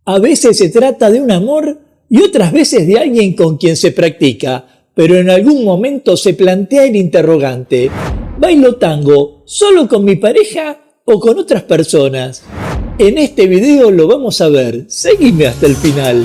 A veces se trata de un amor y otras veces de alguien con quien se practica, pero en algún momento se plantea el interrogante: ¿bailo tango solo con mi pareja o con otras personas? En este video lo vamos a ver. Seguime hasta el final.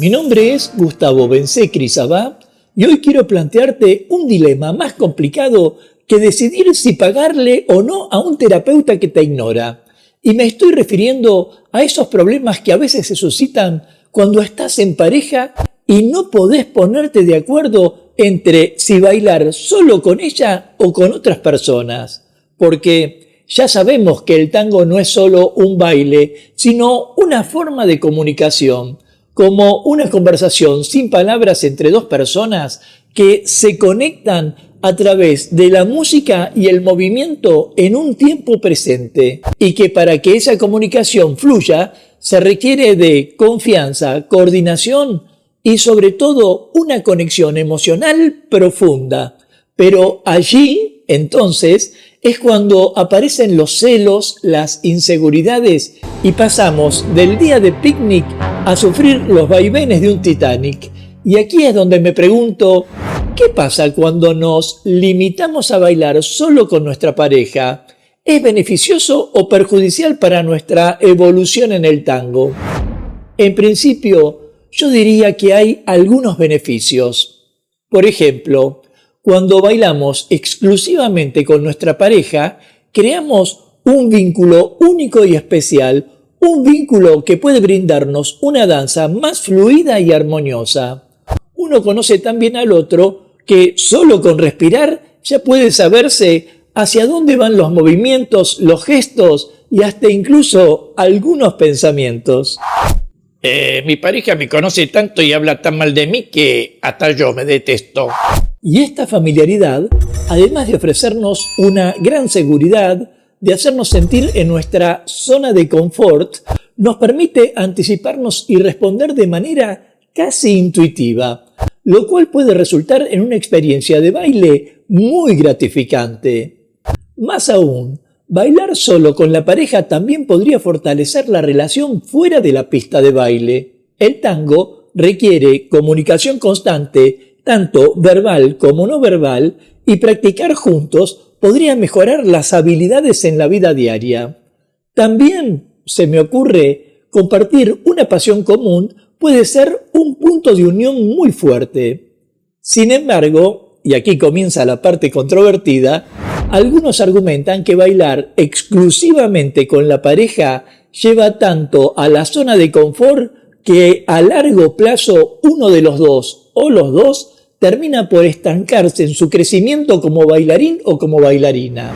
Mi nombre es Gustavo Bencé-Crisabá y hoy quiero plantearte un dilema más complicado que decidir si pagarle o no a un terapeuta que te ignora. Y me estoy refiriendo a esos problemas que a veces se suscitan cuando estás en pareja y no podés ponerte de acuerdo entre si bailar solo con ella o con otras personas. Porque ya sabemos que el tango no es solo un baile, sino una forma de comunicación, como una conversación sin palabras entre dos personas que se conectan a través de la música y el movimiento en un tiempo presente, y que para que esa comunicación fluya se requiere de confianza, coordinación y sobre todo una conexión emocional profunda. Pero allí, entonces, es cuando aparecen los celos, las inseguridades y pasamos del día de picnic a sufrir los vaivenes de un Titanic. Y aquí es donde me pregunto: ¿qué pasa cuando nos limitamos a bailar solo con nuestra pareja? ¿Es beneficioso o perjudicial para nuestra evolución en el tango? En principio, yo diría que hay algunos beneficios. Por ejemplo, cuando bailamos exclusivamente con nuestra pareja, creamos un vínculo único y especial, un vínculo que puede brindarnos una danza más fluida y armoniosa. Uno conoce tan bien al otro que solo con respirar ya puede saberse hacia dónde van los movimientos, los gestos y hasta incluso algunos pensamientos. Mi pareja me conoce tanto y habla tan mal de mí que hasta yo me detesto. Y esta familiaridad, además de ofrecernos una gran seguridad, de hacernos sentir en nuestra zona de confort, nos permite anticiparnos y responder de manera casi intuitiva, lo cual puede resultar en una experiencia de baile muy gratificante. Más aún, bailar solo con la pareja también podría fortalecer la relación fuera de la pista de baile. El tango requiere comunicación constante, tanto verbal como no verbal, y practicar juntos podría mejorar las habilidades en la vida diaria. También se me ocurre compartir una pasión común puede ser un punto de unión muy fuerte. Sin embargo, y aquí comienza la parte controvertida, algunos argumentan que bailar exclusivamente con la pareja lleva tanto a la zona de confort que a largo plazo uno de los dos o los dos termina por estancarse en su crecimiento como bailarín o como bailarina.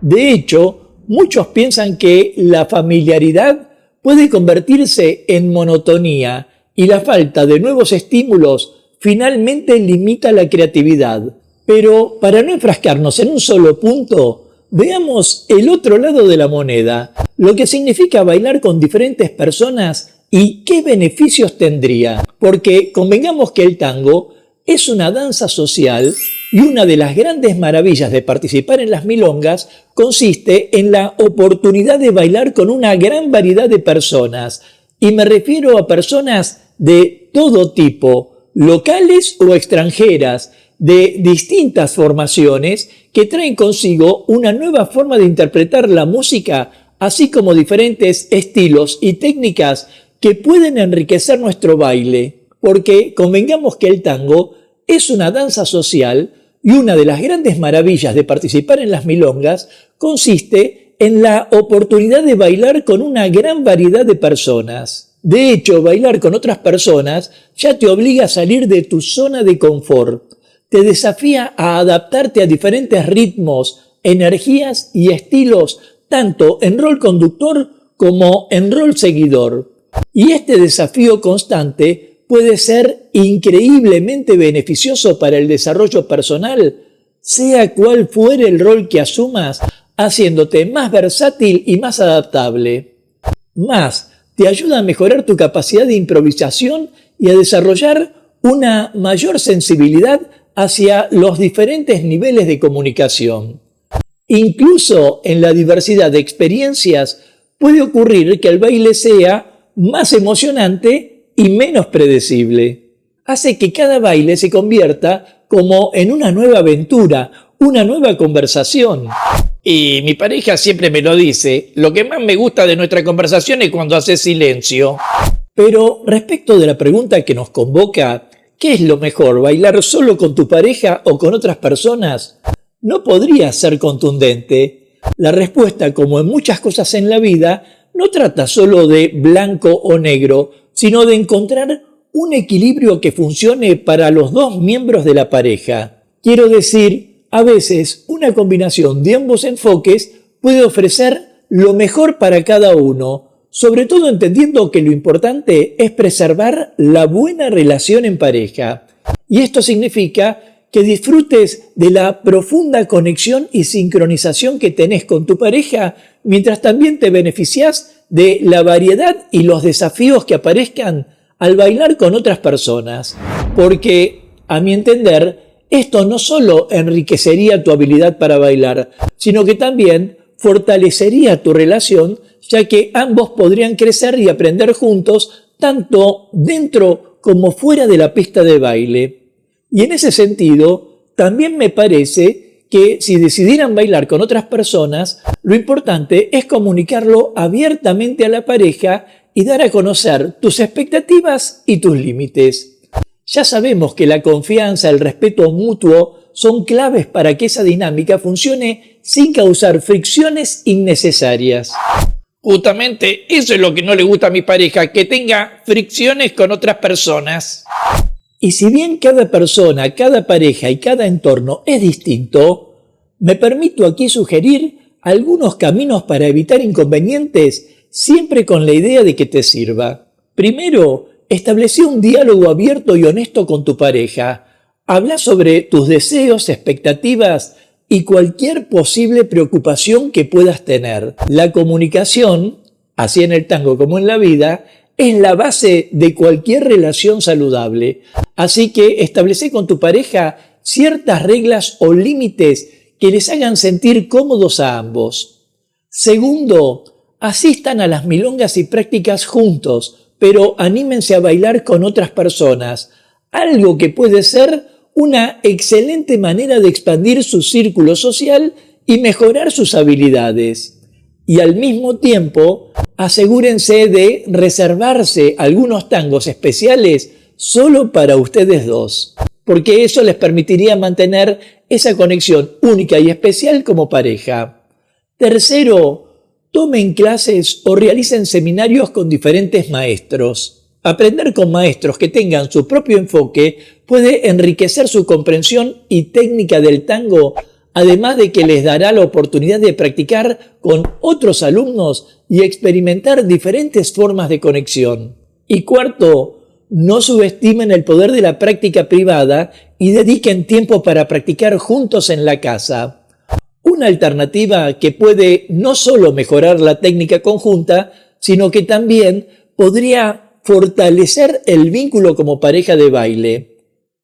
De hecho, muchos piensan que la familiaridad puede convertirse en monotonía y la falta de nuevos estímulos finalmente limita la creatividad. Pero para no enfrascarnos en un solo punto, veamos el otro lado de la moneda, lo que significa bailar con diferentes personas y qué beneficios tendría. Porque convengamos que el tango es una danza social y una de las grandes maravillas de participar en las milongas consiste en la oportunidad de bailar con una gran variedad de personas. Y me refiero a personas de todo tipo, locales o extranjeras, de distintas formaciones que traen consigo una nueva forma de interpretar la música, así como diferentes estilos y técnicas que pueden enriquecer nuestro baile. Porque convengamos que el tango es una danza social y una de las grandes maravillas de participar en las milongas consiste en la oportunidad de bailar con una gran variedad de personas. De hecho, bailar con otras personas ya te obliga a salir de tu zona de confort. Te desafía a adaptarte a diferentes ritmos, energías y estilos, tanto en rol conductor como en rol seguidor. Y este desafío constante puede ser increíblemente beneficioso para el desarrollo personal, sea cual fuere el rol que asumas, haciéndote más versátil y más adaptable. Más, te ayuda a mejorar tu capacidad de improvisación y a desarrollar una mayor sensibilidad hacia los diferentes niveles de comunicación. Incluso en la diversidad de experiencias puede ocurrir que el baile sea más emocionante y menos predecible. Hace que cada baile se convierta como en una nueva aventura, una nueva conversación. Y mi pareja siempre me lo dice, lo que más me gusta de nuestra conversación es cuando hace silencio. Pero respecto de la pregunta que nos convoca, ¿qué es lo mejor, bailar solo con tu pareja o con otras personas? No podría ser contundente. La respuesta, como en muchas cosas en la vida, no trata solo de blanco o negro, sino de encontrar un equilibrio que funcione para los dos miembros de la pareja. Quiero decir, a veces una combinación de ambos enfoques puede ofrecer lo mejor para cada uno, sobre todo entendiendo que lo importante es preservar la buena relación en pareja. Y esto significa que disfrutes de la profunda conexión y sincronización que tenés con tu pareja, mientras también te beneficias de la variedad y los desafíos que aparezcan al bailar con otras personas. Porque, a mi entender, esto no solo enriquecería tu habilidad para bailar, sino que también fortalecería tu relación, ya que ambos podrían crecer y aprender juntos, tanto dentro como fuera de la pista de baile. Y en ese sentido, también me parece que si decidieran bailar con otras personas, lo importante es comunicarlo abiertamente a la pareja y dar a conocer tus expectativas y tus límites. Ya sabemos que la confianza, el respeto mutuo son claves para que esa dinámica funcione sin causar fricciones innecesarias. Justamente eso es lo que no le gusta a mi pareja, que tenga fricciones con otras personas. Y si bien cada persona, cada pareja y cada entorno es distinto, me permito aquí sugerir algunos caminos para evitar inconvenientes, siempre con la idea de que te sirva. Primero, establece un diálogo abierto y honesto con tu pareja. Habla sobre tus deseos, expectativas y cualquier posible preocupación que puedas tener. La comunicación, así en el tango como en la vida, es la base de cualquier relación saludable. Así que establece con tu pareja ciertas reglas o límites que les hagan sentir cómodos a ambos. Segundo, asistan a las milongas y prácticas juntos, pero anímense a bailar con otras personas, algo que puede ser una excelente manera de expandir su círculo social y mejorar sus habilidades. Y al mismo tiempo, asegúrense de reservarse algunos tangos especiales solo para ustedes dos, porque eso les permitiría mantener esa conexión única y especial como pareja. Tercero, tomen clases o realicen seminarios con diferentes maestros. Aprender con maestros que tengan su propio enfoque puede enriquecer su comprensión y técnica del tango, además de que les dará la oportunidad de practicar con otros alumnos y experimentar diferentes formas de conexión. Y cuarto, no subestimen el poder de la práctica privada y dediquen tiempo para practicar juntos en la casa. Una alternativa que puede no solo mejorar la técnica conjunta, sino que también podría fortalecer el vínculo como pareja de baile.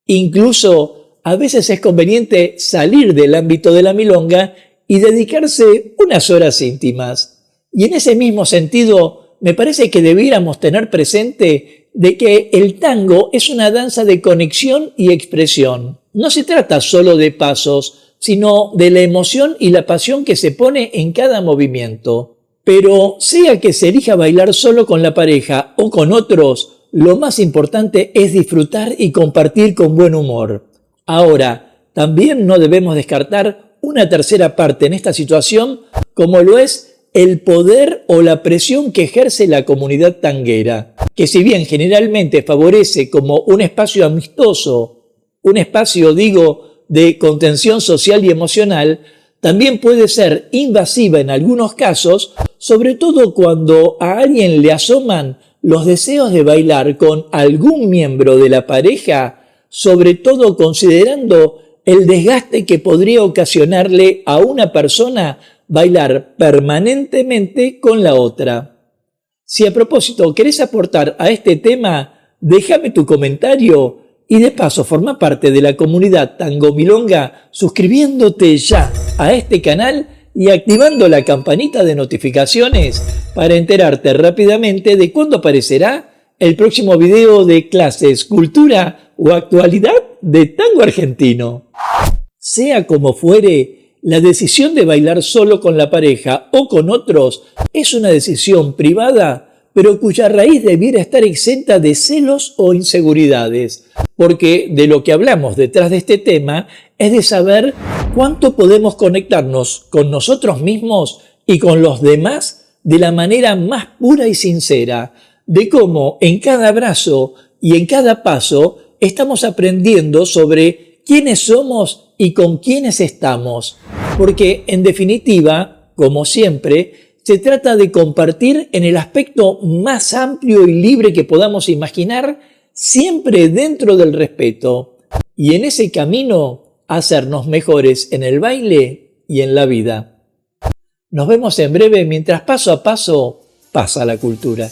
Incluso, a veces es conveniente salir del ámbito de la milonga y dedicarse unas horas íntimas. Y en ese mismo sentido, me parece que debiéramos tener presente de que el tango es una danza de conexión y expresión. No se trata solo de pasos, sino de la emoción y la pasión que se pone en cada movimiento. Pero sea que se elija bailar solo con la pareja o con otros, lo más importante es disfrutar y compartir con buen humor. Ahora, también no debemos descartar una tercera parte en esta situación, como lo es el poder o la presión que ejerce la comunidad tanguera, que si bien generalmente favorece como un espacio amistoso, un espacio, de contención social y emocional, también puede ser invasiva en algunos casos, sobre todo cuando a alguien le asoman los deseos de bailar con algún miembro de la pareja, sobre todo considerando el desgaste que podría ocasionarle a una persona bailar permanentemente con la otra. Si a propósito querés aportar a este tema, déjame tu comentario y de paso forma parte de la comunidad Tango Milonga suscribiéndote ya a este canal y activando la campanita de notificaciones para enterarte rápidamente de cuándo aparecerá el próximo video de clases, cultura o actualidad de tango argentino. Sea como fuere, la decisión de bailar solo con la pareja o con otros es una decisión privada, pero cuya raíz debiera estar exenta de celos o inseguridades, porque de lo que hablamos detrás de este tema es de saber cuánto podemos conectarnos con nosotros mismos y con los demás de la manera más pura y sincera, de cómo en cada abrazo y en cada paso estamos aprendiendo sobre quiénes somos y con quiénes estamos, porque en definitiva, como siempre, se trata de compartir en el aspecto más amplio y libre que podamos imaginar, siempre dentro del respeto, y en ese camino hacernos mejores en el baile y en la vida. Nos vemos en breve mientras paso a paso pasa la cultura.